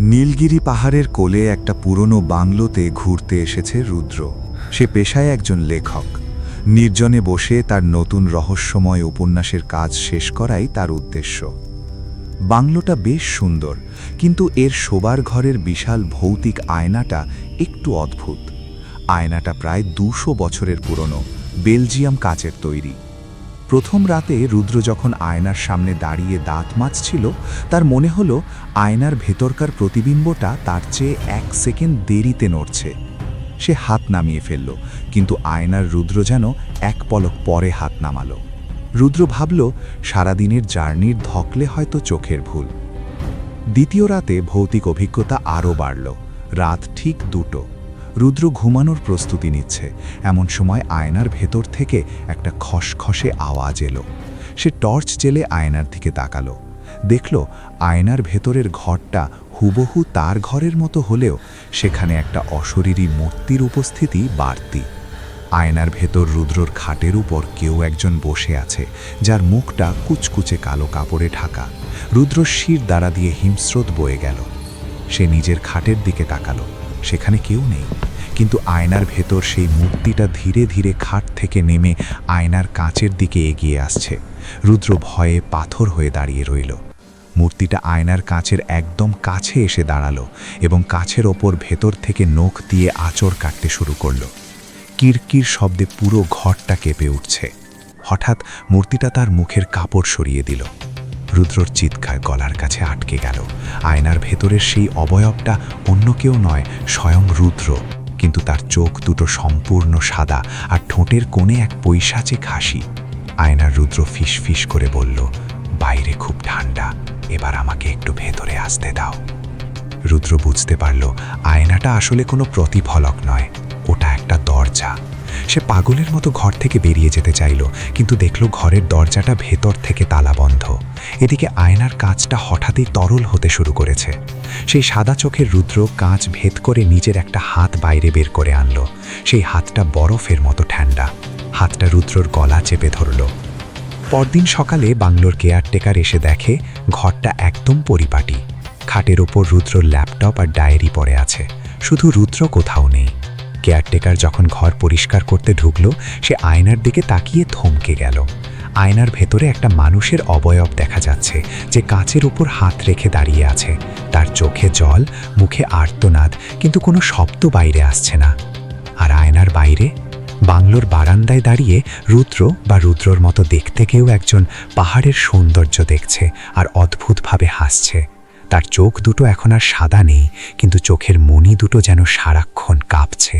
নীলগিরি পাহাড়ের কোলে একটা পুরনো বাংলোতে ঘুরতে এসেছে রুদ্র। সে পেশায় একজন লেখক। নির্জনে বসে তার নতুন রহস্যময় উপন্যাসের কাজ শেষ করাই তার উদ্দেশ্য। বাংলোটা বেশ সুন্দর, কিন্তু এর শোবার ঘরের বিশাল ভৌতিক আয়নাটা একটু অদ্ভুত। আয়নাটা প্রায় ২০০ বছরের পুরনো, বেলজিয়াম কাচের তৈরি। প্রথম রাতে রুদ্র যখন আয়নার সামনে দাঁড়িয়ে দাঁত মাজছিল, তার মনে হলো আয়নার ভেতরকার প্রতিবিম্বটা তার চেয়ে ১ সেকেন্ড দেরিতে নড়ছে। সে হাত নামিয়ে ফেলল, কিন্তু আয়নার রুদ্র যেন এক পলক পরে হাত নামালো। রুদ্র ভাবল, সারাদিনের জার্নির ধকলে হয়তো চোখের ভুল। দ্বিতীয় রাতে ভৌতিক অভিজ্ঞতা আরও বাড়ল। রাত ঠিক ২টো। রুদ্র ঘুমানোর প্রস্তুতি নিচ্ছে, এমন সময় আয়নার ভেতর থেকে একটা খসখসে আওয়াজ এলো। সে টর্চ জেলে আয়নার দিকে তাকালো। দেখল আয়নার ভেতরের ঘরটা হুবহু তার ঘরের মতো হলেও সেখানে একটা অশরীরী মূর্তির উপস্থিতি বাড়তি। আয়নার ভেতর রুদ্রর খাটের উপর কেউ একজন বসে আছে, যার মুখটা কুচকুচে কালো কাপড়ে ঢাকা। রুদ্রর শির দ্বারা দিয়ে হিমস্রোত বয়ে গেল। সে নিজের খাটের দিকে তাকালো, সেখানে কেউ নেই, কিন্তু আয়নার ভেতর সেই মূর্তিটা ধীরে ধীরে খাট থেকে নেমে আয়নার কাঁচের দিকে এগিয়ে আসছে। রুদ্র ভয়ে পাথর হয়ে দাঁড়িয়ে রইল। মূর্তিটা আয়নার কাঁচের একদম কাছে এসে দাঁড়ালো এবং কাছের ওপর ভেতর থেকে নখ দিয়ে আঁচড় কাটতে শুরু করলো। কিরকির শব্দে পুরো ঘরটা কেঁপে উঠছে। হঠাৎ মূর্তিটা তার মুখের কাপড় সরিয়ে দিল। রুদ্রর চিৎকার গলার কাছে আটকে গেল। আয়নার ভেতরের সেই অবয়বটা অন্য কেউ নয়, স্বয়ং রুদ্র, কিন্তু তার চোখ দুটো সম্পূর্ণ সাদা আর ঠোঁটের কোণে এক পৈশাচিক হাসি। আয়নার রুদ্র ফিস ফিস করে বলল, বাইরে খুব ঠান্ডা, এবার আমাকে একটু ভেতরে আসতে দাও। রুদ্র বুঝতে পারল আয়নাটা আসলে কোনো প্রতিফলক নয়, ওটা একটা দরজা। সে পাগলের মতো ঘর থেকে বেরিয়ে যেতে চাইল, কিন্তু দেখল ঘরের দরজাটা ভেতর থেকে তালাবন্ধ। এদিকে আয়নার কাঁচটা হঠাৎই তরল হতে শুরু করেছে। সেই সাদা চোখের রুদ্র কাঁচ ভেদ করে নিজের একটা হাত বাইরে বের করে আনল। সেই হাতটা বরফের মতো ঠান্ডা। হাতটা রুদ্রর গলা চেপে ধরল। পরদিন সকালে বাংলোর কেয়ারটেকার এসে দেখে ঘরটা একদম পরিপাটি। খাটের ওপর রুদ্রর ল্যাপটপ আর ডায়েরি পড়ে আছে, শুধু রুদ্র কোথাও নেই। কেয়ারটেকার যখন ঘর পরিষ্কার করতে ঢুকল, সে আয়নার দিকে তাকিয়ে থমকে গেল। আয়নার ভেতরে একটা মানুষের অবয়ব দেখা যাচ্ছে, যে কাঁচের উপর হাত রেখে দাঁড়িয়ে আছে। তার চোখে জল, মুখে আর্তনাদ, কিন্তু কোনো শব্দ বাইরে আসছে না। আর আয়নার বাইরে বাংলোর বারান্দায় দাঁড়িয়ে রুদ্র বা রুদ্রর মতো দেখতে কেউ একজন পাহাড়ের সৌন্দর্য দেখছে আর অদ্ভুতভাবে হাসছে। তার চোখ দুটো এখন আর সাদা নেই, কিন্তু চোখের মণি দুটো যেন সারাক্ষণ কাঁপছে।